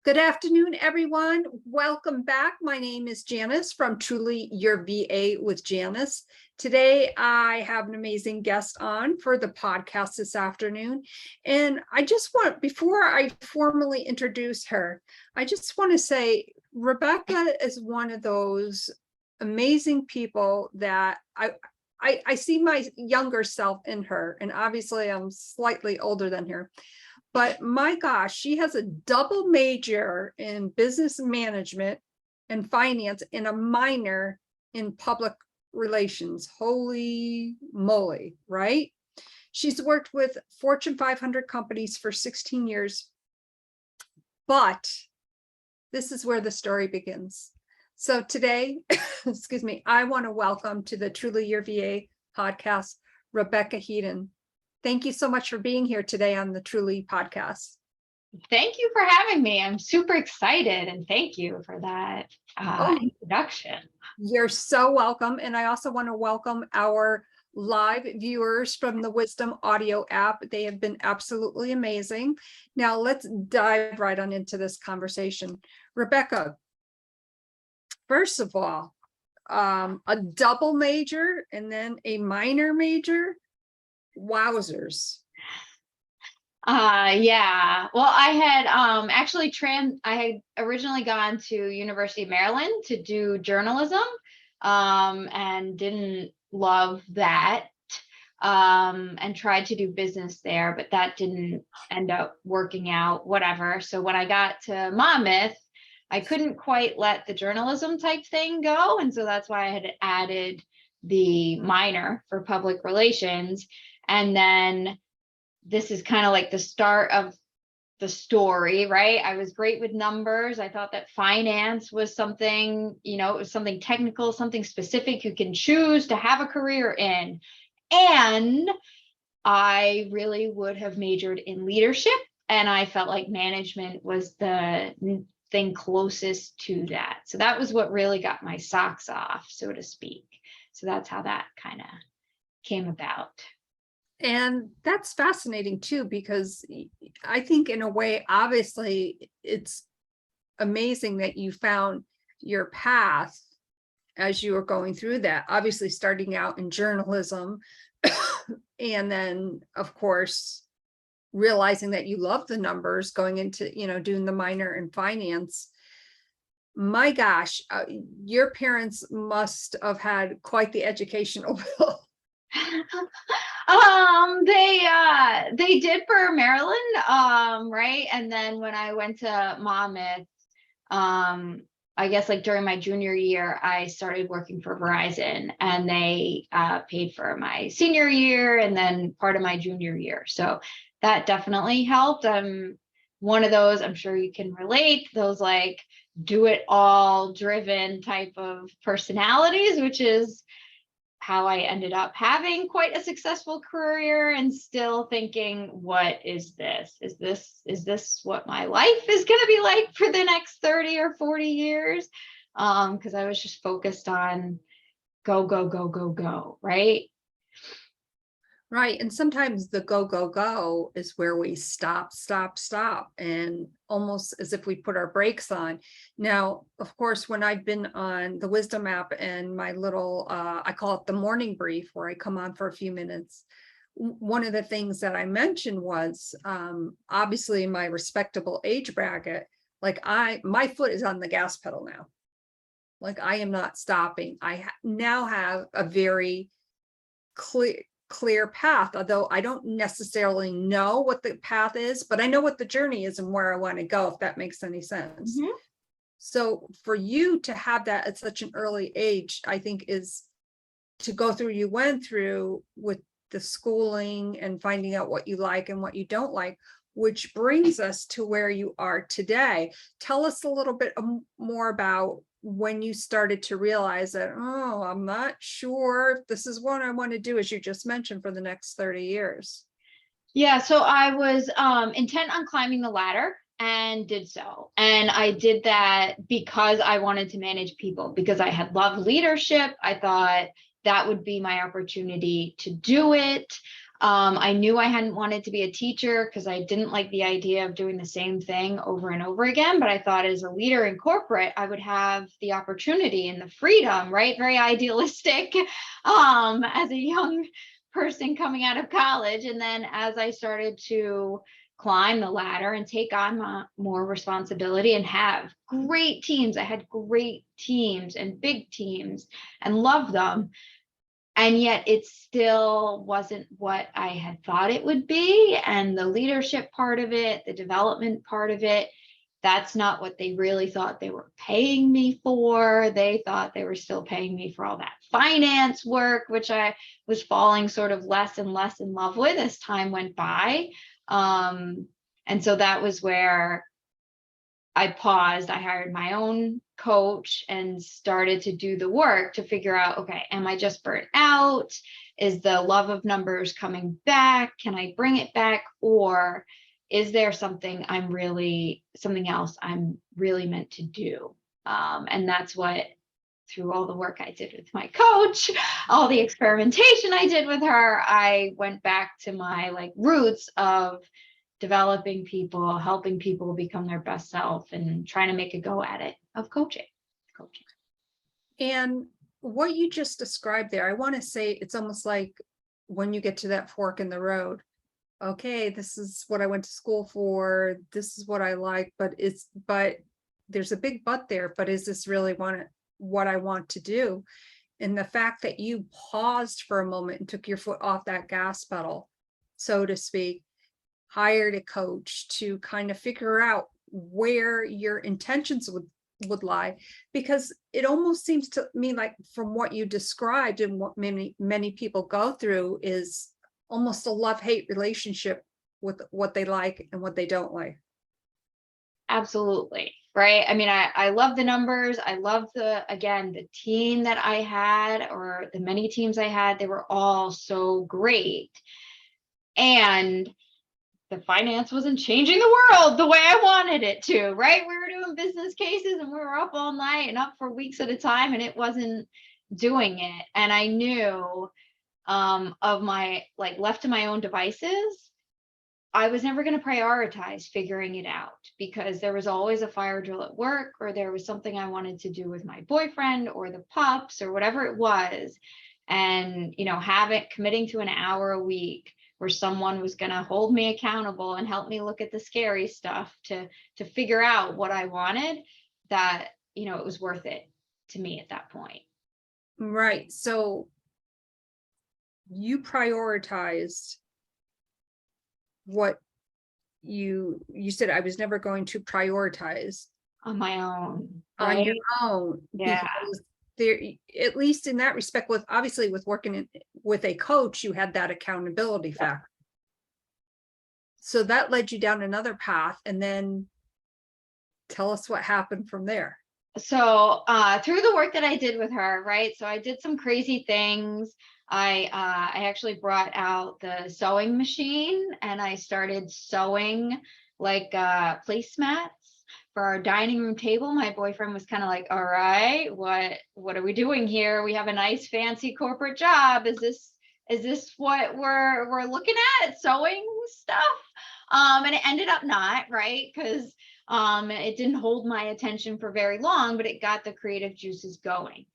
Good afternoon, everyone. Welcome back. My name is Janis from Truly Your VA with Janis. Today, I have an amazing guest on for the podcast this afternoon. And I just want, before I formally introduce her, I just want to say Rebecca is one of those amazing people that I see my younger self in her. And obviously, I'm slightly older than her. But my gosh, she has a double major in business management and finance and a minor in public relations. Holy moly, right? She's worked with Fortune 500 companies for 16 years. But this is where the story begins. So today, excuse me, I want to welcome to the Truly Your VA podcast, Rebecca Heydon. Thank you so much for being here today on the Truly podcast. Thank you for having me. I'm super excited, and thank you for that introduction. You're so welcome. And I also want to welcome our live viewers from the Wisdom Audio app. They have been absolutely amazing. Now let's dive right on into this conversation. Rebecca, first of all, a double major and then a minor major. Wowzers. Yeah. Well, I had I had originally gone to University of Maryland to do journalism, and didn't love that, and tried to do business there, but that didn't end up working out, whatever. So when I got to Monmouth, I couldn't quite let the journalism type thing go. And so that's why I had added the minor for public relations. And then this is kind of like the start of the story, right? I was great with numbers. I thought that finance was something, it was something technical, something specific you can choose to have a career in. And I really would have majored in leadership. And I felt like management was the thing closest to that. So that was what really got my socks off, so to speak. So that's how that kind of came about. And that's fascinating too, because I think in a way, obviously, it's amazing that you found your path as you were going through that, obviously starting out in journalism and then, of course, realizing that you love the numbers, going into, doing the minor in finance. My gosh, your parents must have had quite the educational bill. They did for Maryland, right? And then when I went to Monmouth, I guess like during my junior year, I started working for Verizon, and they paid for my senior year and then part of my junior year. So that definitely helped. I'm one of those, I'm sure you can relate, those like do it all driven type of personalities, which is how I ended up having quite a successful career and still thinking, what is this? Is this what my life is going to be like for the next 30 or 40 years? Because I was just focused on go, go, go, go, go, right? Right. And sometimes the go, go, go is where we stop, and almost as if we put our brakes on. Now, of course, when I've been on the Wisdom app and my little, I call it the morning brief, where I come on for a few minutes, one of the things that I mentioned was obviously in my respectable age bracket, like my foot is on the gas pedal now. Like I am not stopping. I now have a very clear path, although I don't necessarily know what the path is, but I know what the journey is and where I want to go, if that makes any sense. Mm-hmm. So for you to have that at such an early age, I think is to go through, you went through with the schooling and finding out what you like and what you don't like, which brings us to where you are today. Tell us a little bit more about when you started to realize that, oh, I'm not sure if this is what I want to do, as you just mentioned, for the next 30 years. Yeah, so I was intent on climbing the ladder and did so. And I did that because I wanted to manage people, because I had loved leadership. I thought that would be my opportunity to do it. I knew I hadn't wanted to be a teacher because I didn't like the idea of doing the same thing over and over again. But I thought as a leader in corporate, I would have the opportunity and the freedom, right? Very idealistic as a young person coming out of college. And then as I started to climb the ladder and take on more responsibility and have great teams, I had great teams and big teams and loved them. And yet it still wasn't what I had thought it would be. And the leadership part of it, the development part of it, that's not what they really thought they were paying me for. They thought they were still paying me for all that finance work, which I was falling sort of less and less in love with as time went by. And so that was where I paused. I hired my own coach and started to do the work to figure out, okay, am I just burnt out? Is the love of numbers coming back? Can I bring it back? Or is there something else I'm really meant to do? And that's what, through all the work I did with my coach, all the experimentation I did with her, I went back to my roots of developing people, helping people become their best self, and trying to make a go at it of coaching. And what you just described there, I want to say it's almost like when you get to that fork in the road. Okay, this is what I went to school for. This is what I like, but there's a big but there. But is this really what I want to do? And the fact that you paused for a moment and took your foot off that gas pedal, so to speak, hired a coach to kind of figure out where your intentions would lie, because it almost seems to me like from what you described and what many people go through is almost a love-hate relationship with what they like and what they don't like. Absolutely. Right. I mean, I love the numbers. I love the team that I had, or the many teams I had. They were all so great. And the finance wasn't changing the world the way I wanted it to, right? We were doing business cases and we were up all night and up for weeks at a time, and it wasn't doing it. And I knew of my, left to my own devices, I was never going to prioritize figuring it out, because there was always a fire drill at work, or there was something I wanted to do with my boyfriend or the pups or whatever it was. And, committing to an hour a week where someone was going to hold me accountable and help me look at the scary stuff to figure out what I wanted, that, it was worth it to me at that point. Right. So you prioritized what you said. I was never going to prioritize On my own. on Right? your own. Yeah. Because there, at least in that respect, with working with a coach, you had that accountability factor. So that led you down another path, and then tell us what happened from there. So through the work that I did with her, right? So I did some crazy things. I actually brought out the sewing machine, and I started sewing placemats for our dining room table. My boyfriend was kind of like, all right, what are we doing here? We have a nice fancy corporate job. Is this what we're looking at, sewing stuff? And it ended up not, right? Because it didn't hold my attention for very long, but it got the creative juices going.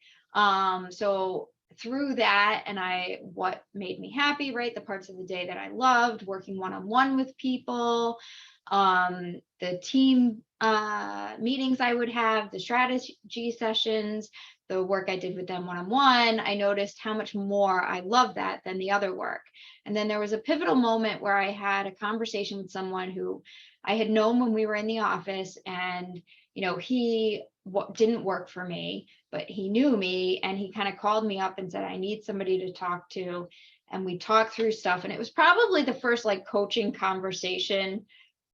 So through that, and what made me happy, right? The parts of the day that I loved, working one-on-one with people, the team meetings I would have, the strategy sessions, the work I did with them one-on-one, I noticed how much more I loved that than the other work. And then there was a pivotal moment where I had a conversation with someone who I had known when we were in the office, and he didn't work for me, but he knew me, and he kind of called me up and said, I need somebody to talk to. And we talked through stuff, and it was probably the first coaching conversation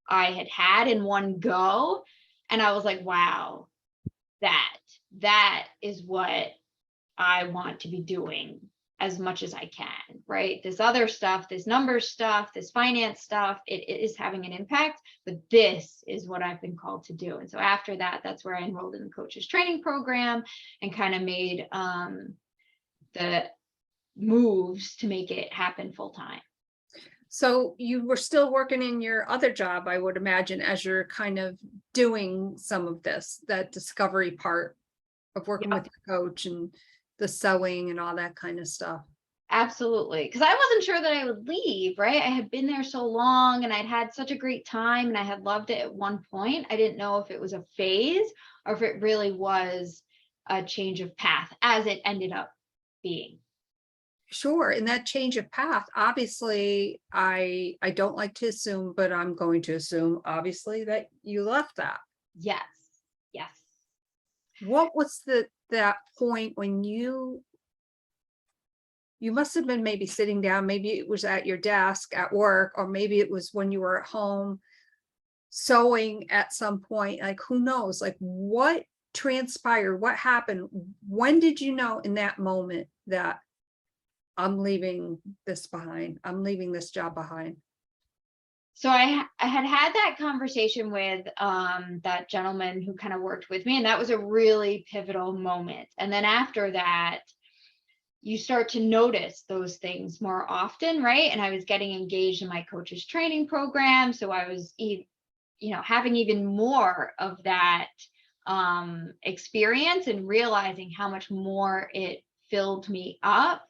I had in one go. And I was like, wow, that is what I want to be doing as much as I can, right? This other stuff, this numbers stuff, this finance stuff, it is having an impact, but this is what I've been called to do. And so after that, that's where I enrolled in the coaches training program and kind of made the moves to make it happen full time. So you were still working in your other job, I would imagine, as you're kind of doing some of this, that discovery part of working with your coach and the sewing and all that kind of stuff. Absolutely. Because I wasn't sure that I would leave, right? I had been there so long and I'd had such a great time and I had loved it at one point. I didn't know if it was a phase or if it really was a change of path as it ended up being. Sure. And that change of path, obviously, I don't like to assume, but I'm going to assume, obviously, that you left that. Yes. Yes. What was that point when you must have been maybe sitting down, maybe it was at your desk at work, or maybe it was when you were at home sewing at some point, like who knows, like what transpired, what happened? When did you know in that moment that I'm leaving this behind, I'm leaving this job behind? So I had that conversation with that gentleman who kind of worked with me, and that was a really pivotal moment. And then after that, you start to notice those things more often, right? And I was getting engaged in my coach's training program, so I was having even more of that experience and realizing how much more it filled me up.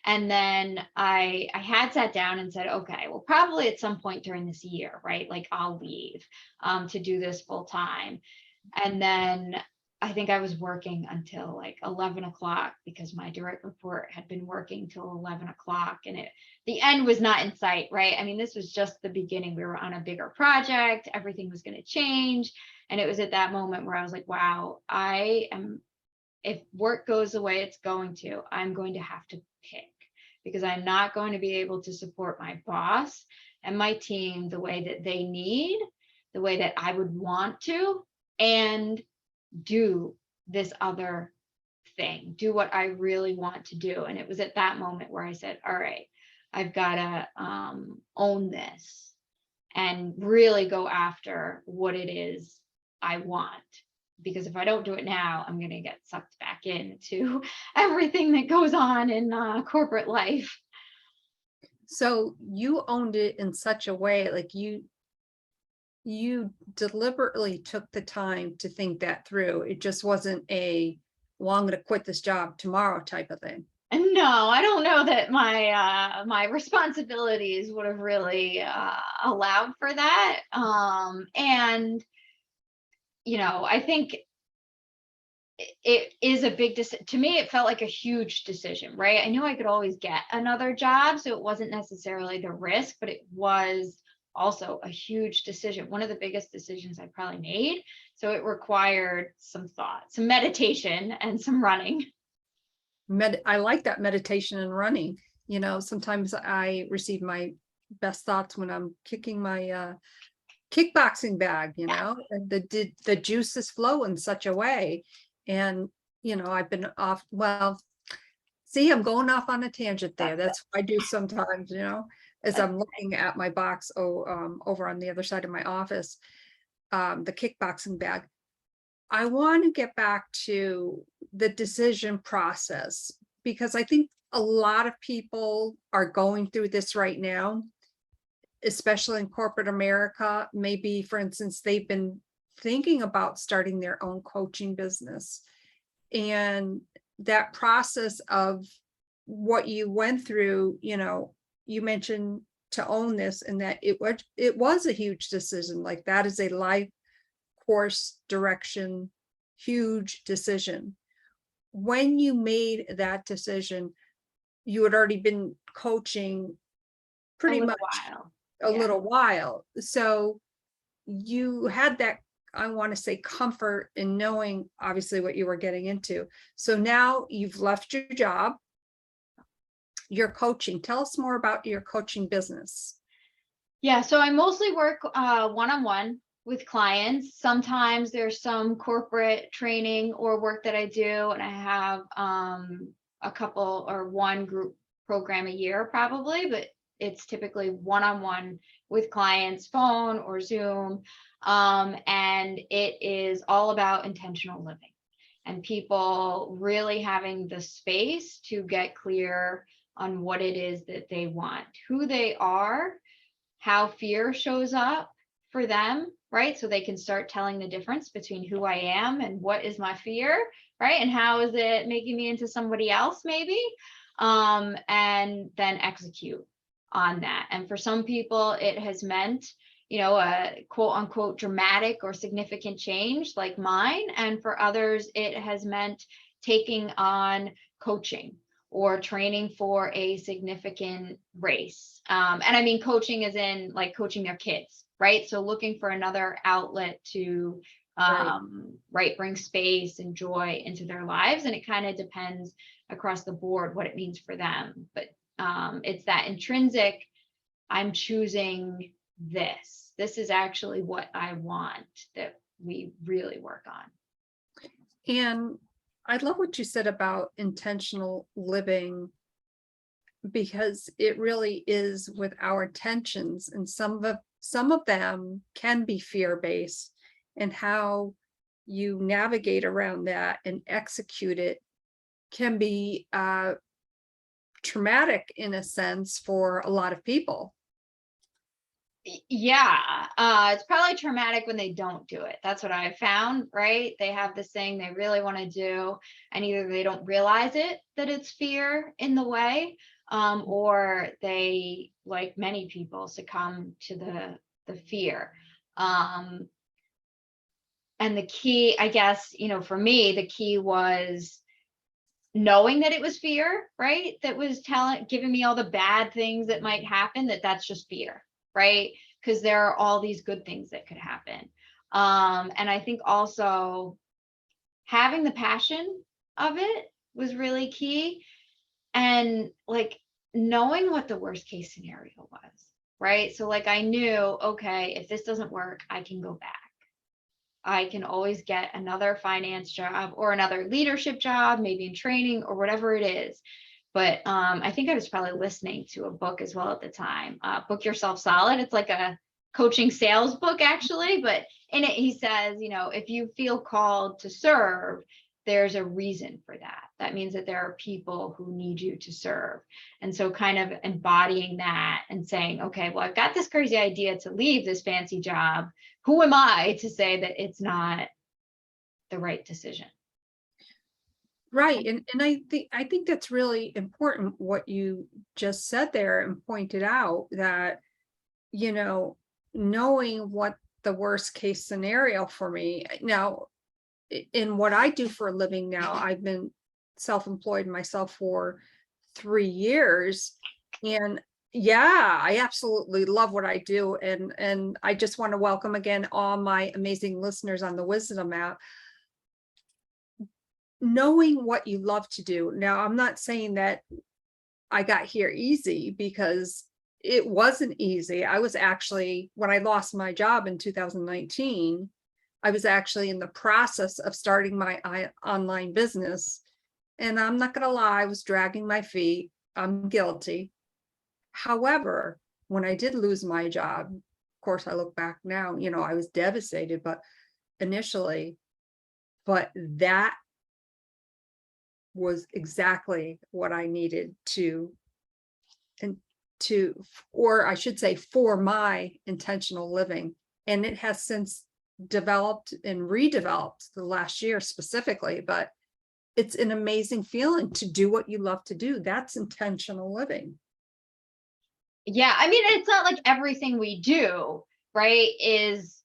And then I had sat down and said, okay, well, probably at some point during this year, right? Like I'll leave to do this full time. And then I think I was working until like 11 o'clock because my direct report had been working till 11 o'clock and the end was not in sight, right? I mean, this was just the beginning. We were on a bigger project. Everything was going to change. And it was at that moment where I was like, wow, if work goes the way it's going to, I'm going to have to pick because I'm not going to be able to support my boss and my team the way that they need, the way that I would want to, and do this other thing, do what I really want to do. And it was at that moment where I said, all right, I've got to own this and really go after what it is I want. Because if I don't do it now, I'm going to get sucked back into everything that goes on in corporate life. So you owned it in such a way, like you deliberately took the time to think that through. It just wasn't well, I'm going to quit this job tomorrow type of thing. And no, I don't know that my responsibilities would have really allowed for that. And I think it is a big decision. To me, it felt like a huge decision, right? I knew I could always get another job, so it wasn't necessarily the risk, but it was also a huge decision, one of the biggest decisions I probably made. So it required some thought, some meditation, and some running. I like that, meditation and running. Sometimes I receive my best thoughts when I'm kicking my kickboxing bag, and the juices flow in such a way. And I've been off, well, see, I'm going off on a tangent there. That's what I do sometimes, as I'm looking at my box over on the other side of my office, the kickboxing bag. I want to get back to the decision process because I think a lot of people are going through this right now, especially in corporate America. Maybe, for instance, they've been thinking about starting their own coaching business. And that process of what you went through, you mentioned to own this and that it was a huge decision. Like that is a life course direction, huge decision. When you made that decision, you had already been coaching pretty much a little while. So you had that, I want to say, comfort in knowing obviously what you were getting into. So now you've left your job, you're coaching. Tell us more about your coaching business. Yeah, so I mostly work one-on-one with clients. Sometimes there's some corporate training or work that I do, and I have a couple or one group program a year probably, but it's typically one-on-one with clients, phone or Zoom. And it is all about intentional living and people really having the space to get clear on what it is that they want, who they are, how fear shows up for them, right? So they can start telling the difference between who I am and what is my fear, right? And how is it making me into somebody else, maybe? And then execute on that. And for some people, it has meant, a quote unquote dramatic or significant change like mine. And for others, it has meant taking on coaching or training for a significant race. And I mean, coaching is in like coaching their kids, right? So looking for another outlet to, right, bring space and joy into their lives. And it kind of depends across the board what it means for them. But it's that intrinsic, I'm choosing this. This is actually what I want that we really work on. And I love what you said about intentional living, because it really is with our intentions, and some of them can be fear-based, and how you navigate around that and execute it can be traumatic in a sense for a lot of people. Yeah, it's probably traumatic when they don't do it. That's what I've found, right? They have this thing they really want to do, and either they don't realize it, that it's fear in the way, or they, like many people, succumb to the fear. And the key, I guess, for me, the key was knowing that it was fear, right? That was giving me all the bad things that might happen, that's just fear, right? Because there are all these good things that could happen. And I think also having the passion of it was really key. And like knowing what the worst case scenario was, right? So like I knew, okay, if this doesn't work, I can go back. I can always get another finance job or another leadership job, maybe in training or whatever it is. But I think I was probably listening to a book as well at the time, Book Yourself Solid. It's like a coaching sales book, actually. But in it, he says, if you feel called to serve, there's a reason for that. That means that there are people who need you to serve. And so kind of embodying that and saying, okay, well, I've got this crazy idea to leave this fancy job. Who am I to say that it's not the right decision? Right. And I think that's really important what you just said there and pointed out, that, knowing what the worst case scenario for me now, in what I do for a living now, I've been self-employed myself for 3 years. And yeah, I absolutely love what I do. And I just want to welcome again all my amazing listeners on the Wisdom app. Knowing what you love to do. Now, I'm not saying that I got here easy, because it wasn't easy. I was actually, when I lost my job in 2019, I was actually in the process of starting my online business. And I'm not going to lie, I was dragging my feet. I'm guilty. However, when I did lose my job, of course, I look back now, I was devastated, but initially, but that was exactly what I needed or I should say, for my intentional living. And it has since developed and redeveloped the last year specifically, but it's an amazing feeling to do what you love to do. That's intentional living. Yeah, I mean, it's not like everything we do, right, is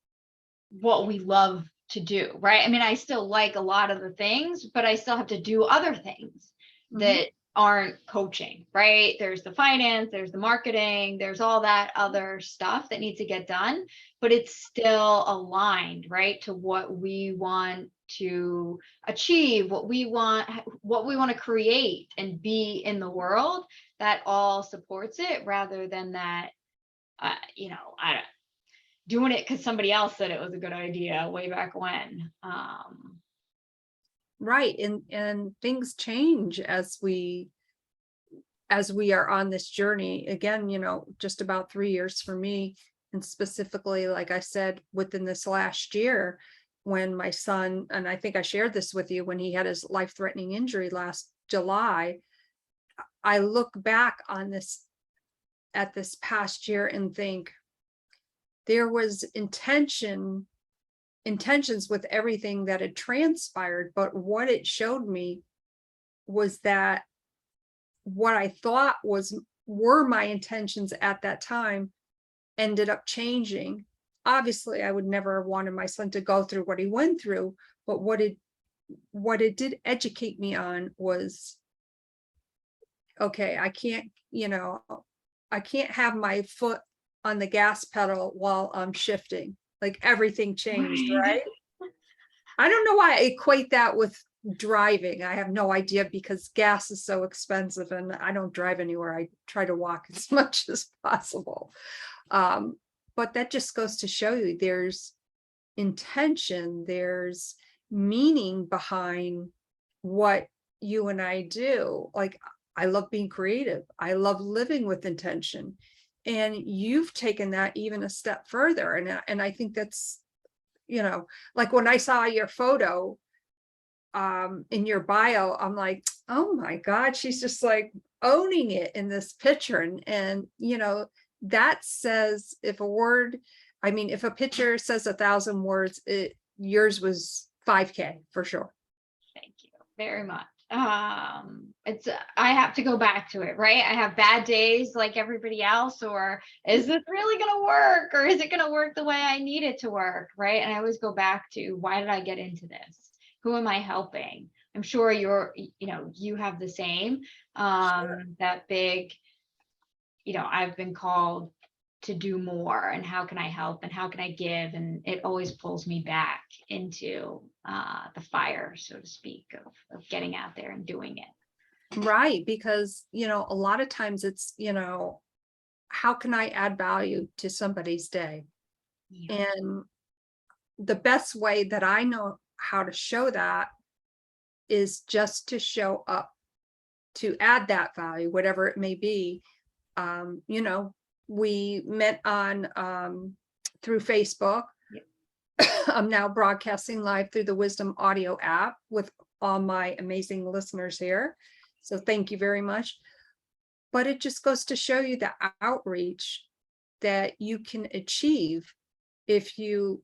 what we love to do, right? I mean, I still like a lot of the things, but I still have to do other things that aren't coaching, right? There's the finance, there's the marketing, there's all that other stuff that needs to get done, but it's still aligned, right, to what we want to achieve, what we want to create and be in the world. That all supports it, rather than that, I don't doing it because somebody else said it was a good idea way back when. Right. And things change as we are on this journey. Again, just about 3 years for me. And specifically, like I said, within this last year, when my son, and I think I shared this with you, when he had his life-threatening injury last July, I look back on this at this past year and think there was intentions with everything that had transpired, but what it showed me was that what I thought were my intentions at that time ended up changing. Obviously, I would never have wanted my son to go through what he went through, but what it did educate me on was, okay, I can't have my foot on the gas pedal while I'm shifting. Like everything changed, right? I don't know why I equate that with driving. I have no idea because gas is so expensive and I don't drive anywhere. I try to walk as much as possible. But that just goes to show you there's intention, there's meaning behind what you and I do. Like, I love being creative. I love living with intention. And you've taken that even a step further. And I think that's, like when I saw your photo in your bio, I'm like, oh my God, she's just like owning it in this picture. And that says if a picture says 1,000 words, yours was 5K for sure. Thank you very much. I have to go back to it, right? I have bad days like everybody else, or is this really going to work? Or is it going to work the way I need it to work? Right. And I always go back to, why did I get into this? Who am I helping? I'm sure you have the same, that big, I've been called to do more, and how can I help and how can I give? And it always pulls me back into the fire, so to speak, of getting out there and doing it. Right. Because, a lot of times it's, how can I add value to somebody's day? Yeah. And the best way that I know how to show that is just to show up, to add that value, whatever it may be. We met on through Facebook. Yep. I'm now broadcasting live through the Wisdom audio app with all my amazing listeners here. So thank you very much. But it just goes to show you the outreach that you can achieve if you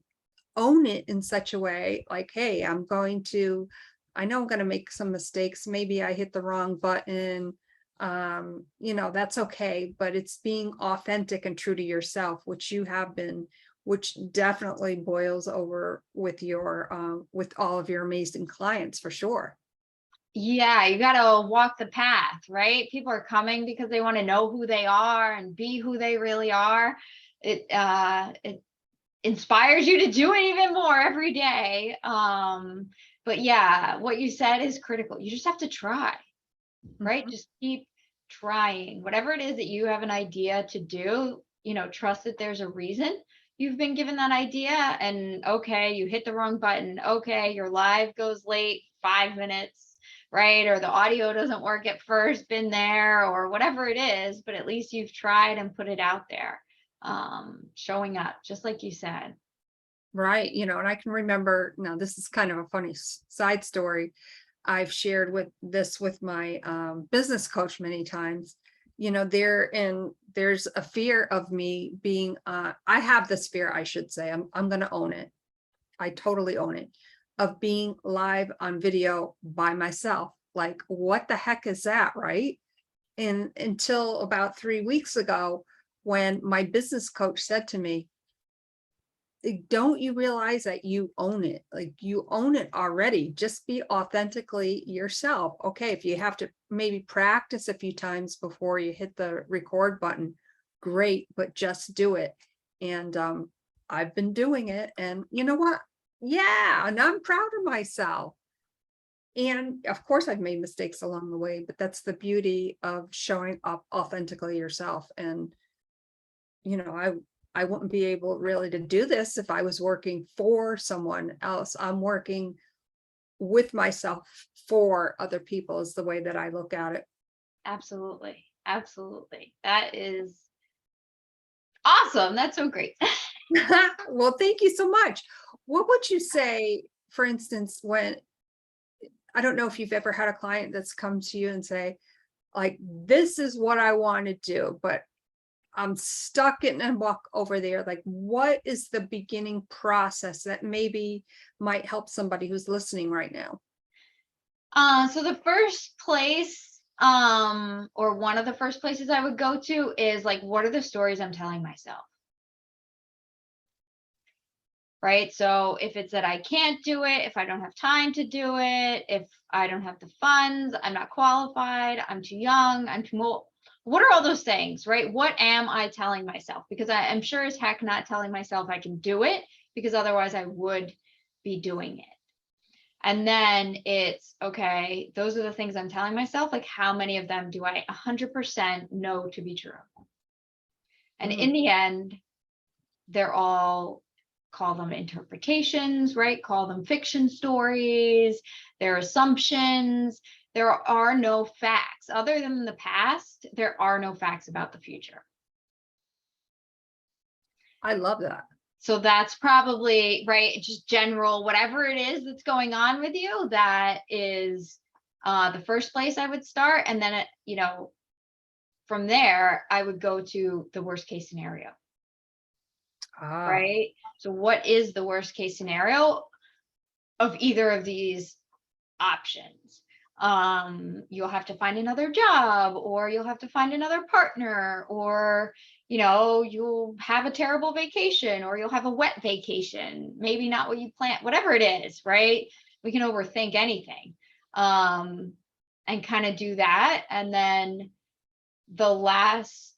own it in such a way, like, hey, I know I'm going to make some mistakes. Maybe I hit the wrong button. That's okay, but it's being authentic and true to yourself, which you have been, which definitely boils over with with all of your amazing clients for sure. Yeah, you got to walk the path, right? People are coming because they want to know who they are and be who they really are. It inspires you to do it even more every day. But yeah, what you said is critical. You just have to try, right? Mm-hmm. Just keep trying. Whatever it is that you have an idea to do, trust that there's a reason you've been given that idea. And okay, you hit the wrong button. Okay, your live goes late 5 minutes. Right? Or the audio doesn't work at first, been there, or whatever it is, but at least you've tried and put it out there, showing up, just like you said. Right. And I can remember, now this is kind of a funny side story. I've shared with my business coach many times. There's a fear of me being, I have this fear, I should say, I'm going to own it. I totally own it, of being live on video by myself. Like, what the heck is that, right? And until about 3 weeks ago, when my business coach said to me, don't you realize that you own it? Like, you own it already. Just be authentically yourself. Okay, if you have to maybe practice a few times before you hit the record button, great, but just do it. And I've been doing it, and you know what? Yeah, and I'm proud of myself. And of course, I've made mistakes along the way, but that's the beauty of showing up authentically yourself. And, I wouldn't be able really to do this if I was working for someone else. I'm working with myself for other people, is the way that I look at it. Absolutely. Absolutely. That is awesome. That's so great. Well, thank you so much. What would you say, for instance, I don't know if you've ever had a client that's come to you and say, like, this is what I want to do, but I'm stuck in a walk over there. Like, what is the beginning process that maybe might help somebody who's listening right now? So the first place, or one of the first places I would go to is like, what are the stories I'm telling myself? Right. So if it's that I can't do it, if I don't have time to do it, if I don't have the funds, I'm not qualified, I'm too young, I'm too old. What are all those things, right? What am I telling myself? Because I am sure as heck not telling myself I can do it, because otherwise I would be doing it. And then it's, okay, those are the things I'm telling myself. Like, how many of them do I 100% know to be true? And in the end, they're all, call them interpretations, right? Call them fiction stories, they're assumptions. There are no facts. Other than the past, there are no facts about the future. I love that. So that's probably, right, just general, whatever it is that's going on with you, that is the first place I would start. And then, from there, I would go to the worst case scenario. Right? So what is the worst case scenario of either of these options? You'll have to find another job, or you'll have to find another partner, or you'll have a terrible vacation, or you'll have a wet vacation, maybe not what you planned, whatever it is, right? We can overthink anything, and kind of do that. And then the last,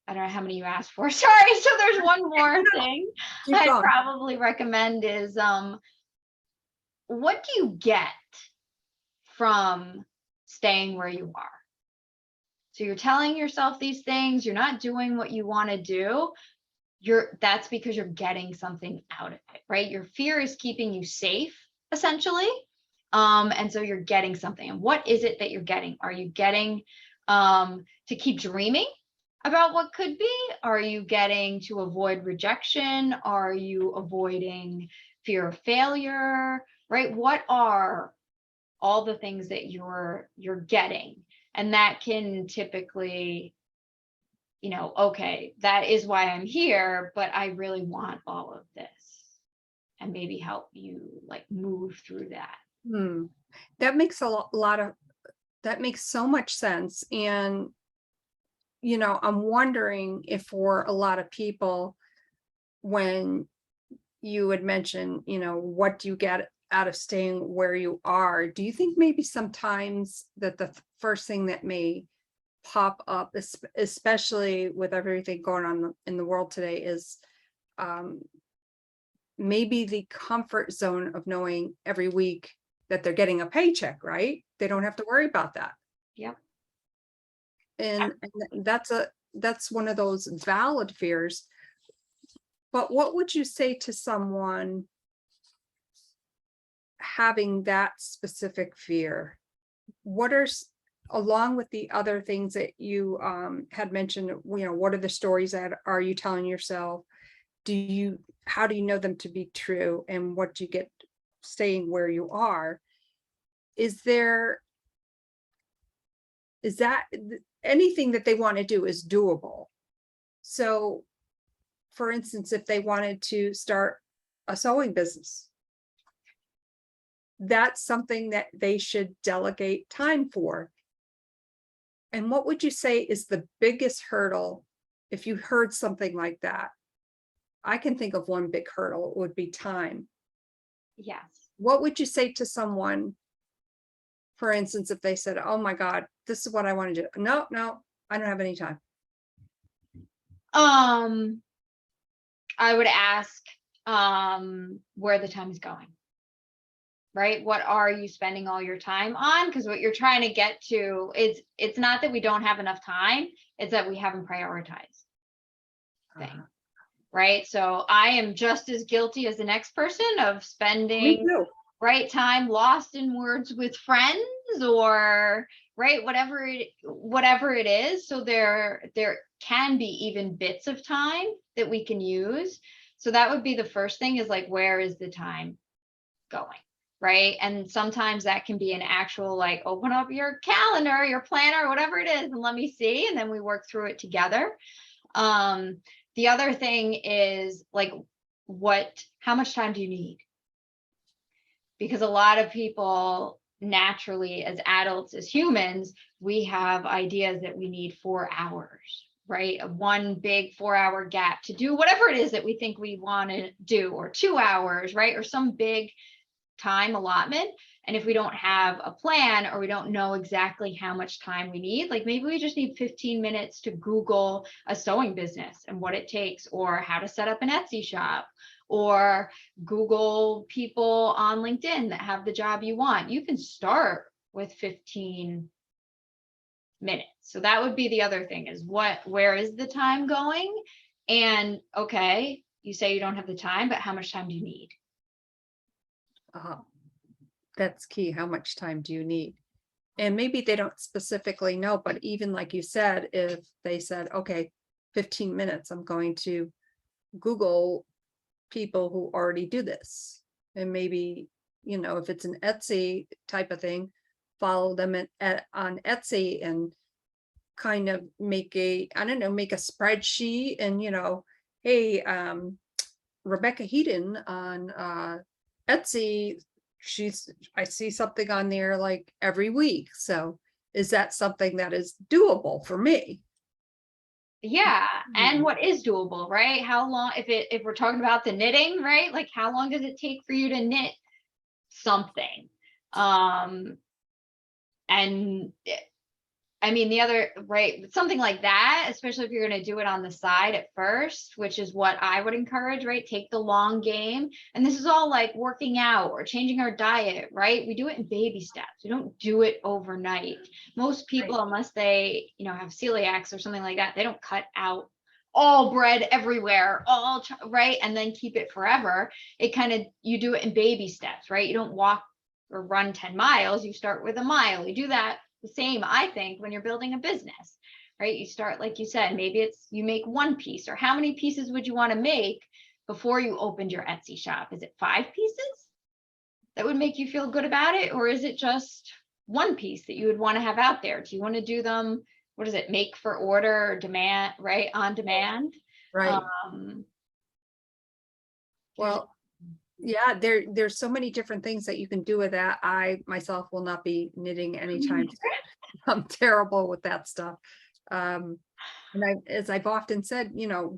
I don't know how many you asked for. Sorry. So there's one more thing I'd probably recommend is, what do you get from staying where you are? So you're telling yourself these things, you're not doing what you want to do. That's because you're getting something out of it, right? Your fear is keeping you safe, essentially. And so you're getting something. And what is it that you're getting? Are you getting to keep dreaming about what could be? Are you getting to avoid rejection? Are you avoiding fear of failure? Right? What are all the things that you're getting? And that can typically, okay, that is why I'm here, but I really want all of this, and maybe help you like move through that. That makes that makes so much sense. And I'm wondering if for a lot of people, when you had mentioned, what do you get out of staying where you are? Do you think maybe sometimes that the first thing that may pop up, especially with everything going on in the world today, is maybe the comfort zone of knowing every week that they're getting a paycheck, right? They don't have to worry about that. Yep. And that's one of those valid fears. But what would you say to someone having that specific fear? What are, along with the other things that you had mentioned, what are the stories that are you telling yourself? How do you know them to be true? And what do you get staying where you are? Is that anything that they want to do is doable? So for instance, if they wanted to start a sewing business, that's something that they should delegate time for. And what would you say is the biggest hurdle if you heard something like that? I can think of one big hurdle, it would be time. Yes. What would you say to someone, for instance, if they said, oh my God, this is what I want to do? No, I don't have any time. I would ask where the time is going, right? What are you spending all your time on? Because what you're trying to get to is, it's not that we don't have enough time, it's that we haven't prioritized things, right? So I am just as guilty as the next person of spending time lost in words with friends, or right, whatever it is. So there can be even bits of time that we can use. So that would be the first thing, is like, where is the time going? right? And sometimes that can be an actual, like, open up your calendar, your planner, whatever it is, and let me see. And then we work through it together. The other thing is like, how much time do you need? Because a lot of people naturally, as adults, as humans, we have ideas that we need 4 hours, right? One big 4 hour gap to do whatever it is that we think we want to do, or 2 hours, right? Or some big time allotment. And if we don't have a plan, or we don't know exactly how much time we need, like maybe we just need 15 minutes to Google a sewing business and what it takes, or how to set up an Etsy shop, or Google people on LinkedIn that have the job you want. You can start with 15 minutes. So that would be the other thing, is where is the time going? And okay, you say you don't have the time, but how much time do you need? That's key. How much time do you need? And maybe they don't specifically know, but even like you said, if they said, okay, 15 minutes, I'm going to Google people who already do this. And maybe, if it's an Etsy type of thing, follow them on Etsy and kind of make a spreadsheet and, hey, Rebecca Heydon on Etsy, I see something on there like every week. So is that something that is doable for me? Yeah. And what is doable, right? How long, if we're talking about the knitting, right? Like, how long does it take for you to knit something? And I mean, the other, right, something like that, especially if you're going to do it on the side at first, which is what I would encourage, right? Take the long game. And this is all like working out or changing our diet, right? We do it in baby steps. We don't do it overnight. Most people, Right. unless they, have celiacs or something like that, they don't cut out all bread everywhere, right? And then keep it forever. It kind of, you do it in baby steps, right? You don't walk or run 10 miles. You start with a mile. You do that the same, I think, when you're building a business, right? You start, like you said, maybe it's you make one piece, or how many pieces would you want to make before you opened your Etsy shop? Is it 5 pieces that would make you feel good about it? Or is it just one piece that you would want to have out there? Do you want to do them, what is it, make for order or demand, right? On demand. Right. Um, Well, yeah, there's so many different things that you can do with that. I myself will not be knitting anytime soon. I'm terrible with that stuff. And as I've often said,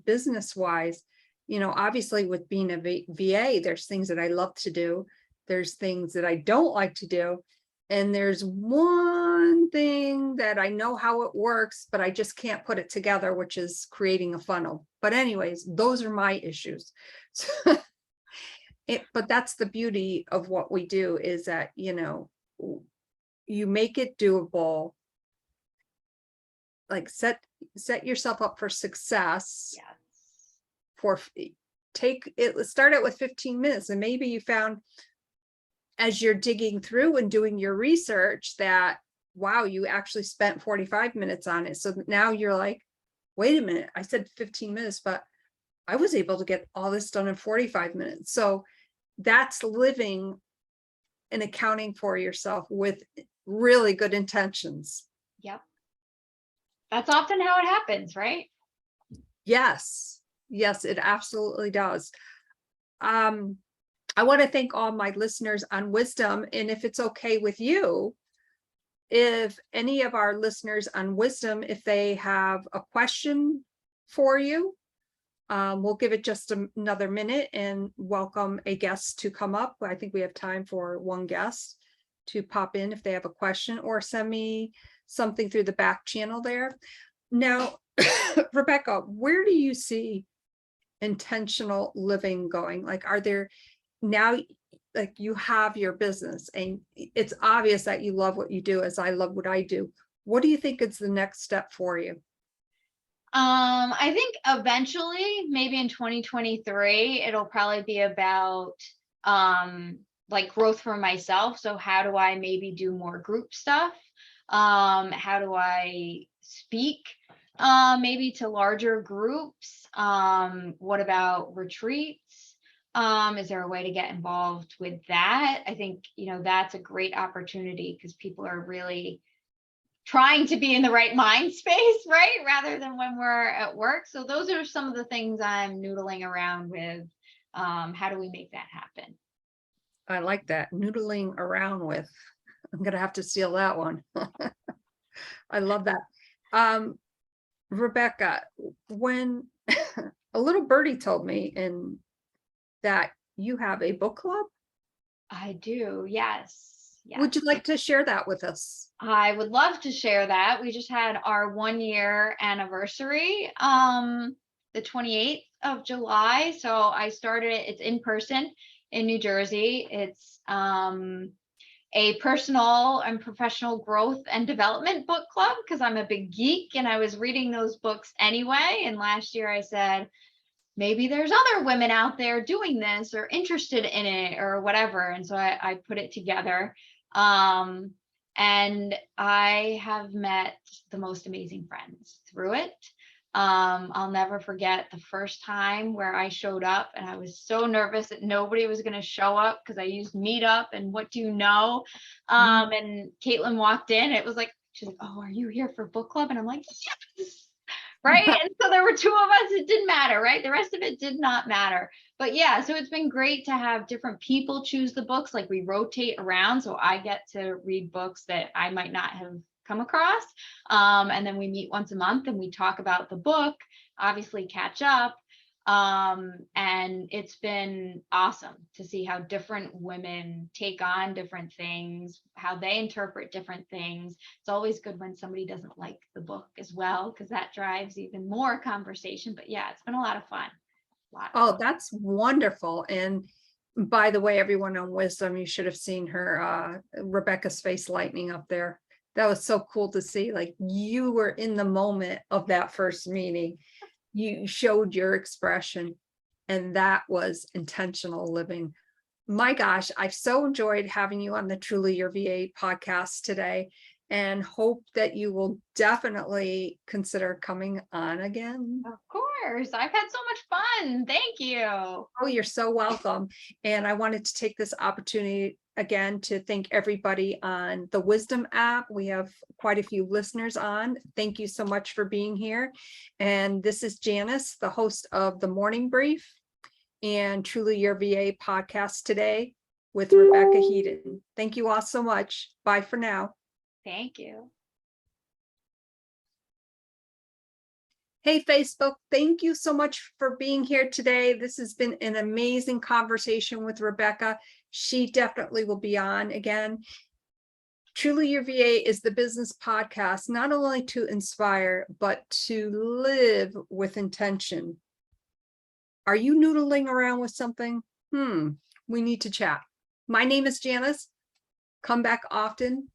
business wise, obviously with being a VA, there's things that I love to do. There's things that I don't like to do. And there's one thing that I know how it works, but I just can't put it together, which is creating a funnel. But anyways, those are my issues. But that's the beauty of what we do, is that, you make it doable. Like set yourself up for success. yes. Start it with 15 minutes, and maybe you found as you're digging through and doing your research that, wow, you actually spent 45 minutes on it. So now you're like, wait a minute, I said 15 minutes, but I was able to get all this done in 45 minutes. So that's living and accounting for yourself with really good intentions. Yep. That's often how it happens, right? Yes, it absolutely does. I want to thank all my listeners on Wisdom. And if it's okay with you, if any of our listeners on Wisdom, if they have a question for you, we'll give it just another minute and welcome a guest to come up. I think we have time for one guest to pop in if they have a question, or send me something through the back channel there. Now, Rebecca, where do you see intentional living going? Like, are there now, like, you have your business and it's obvious that you love what you do, as I love what I do. What do you think is the next step for you? I think eventually, maybe in 2023, it'll probably be about like growth for myself. So how do I maybe do more group stuff? How do I speak maybe to larger groups? What about retreats? Is there a way to get involved with that? I think, that's a great opportunity because people are really trying to be in the right mind space, right? Rather than when we're at work. So those are some of the things I'm noodling around with. How do we make that happen? I like that, noodling around with. I'm gonna have to steal that one. I love that. Rebecca, when a little birdie told me that you have a book club, I do. Yes. Yes. would you like to share that with us? I would love to share that. We just had our 1 year anniversary, the 28th of July. So I started it, it's in person in New Jersey. It's a personal and professional growth and development book club because I'm a big geek and I was reading those books anyway. And last year I said, maybe there's other women out there doing this or interested in it or whatever. And so I put it together. And I have met the most amazing friends through it. I'll never forget the first time where I showed up and I was so nervous that nobody was going to show up because I used Meetup and What Do You Know? And Caitlin walked in. It was like, she's like, oh, are you here for book club? And I'm like, yes. Right. And so there were two of us. It didn't matter. Right. The rest of it did not matter. But yeah, so it's been great to have different people choose the books. Like we rotate around. So I get to read books that I might not have come across. And then we meet once a month and we talk about the book, obviously catch up. And it's been awesome to see how different women take on different things, how they interpret different things. It's always good when somebody doesn't like the book as well, because that drives even more conversation. But yeah, it's been a lot of fun. Oh, that's wonderful. And by the way, everyone on Wisdom, you should have seen her, Rebecca's face lightening up there. That was so cool to see. Like you were in the moment of that first meeting. You showed your expression, and that was intentional living. My gosh, I've so enjoyed having you on the Truly Your VA podcast today, and hope that you will definitely consider coming on again. Of course. I've had so much fun. Thank you. Oh, you're so welcome. And I wanted to take this opportunity again to thank everybody on the Wisdom app. We have quite a few listeners on. Thank you so much for being here. And this is Janis, the host of the Morning Brief and Truly Your VA podcast today with Rebecca Heydon. Thank you all so much. Bye for now. Thank you. Hey, Facebook, thank you so much for being here today. This has been an amazing conversation with Rebecca. She definitely will be on again. Truly Your VA is the business podcast, not only to inspire, but to live with intention. Are you noodling around with something? We need to chat. My name is Janis. Come back often.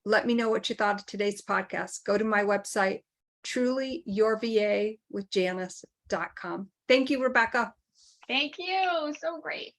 Let me know what you thought of today's podcast. Go to my website, TrulyYourVA with Janis.com. Thank you, Rebecca. Thank you. So great.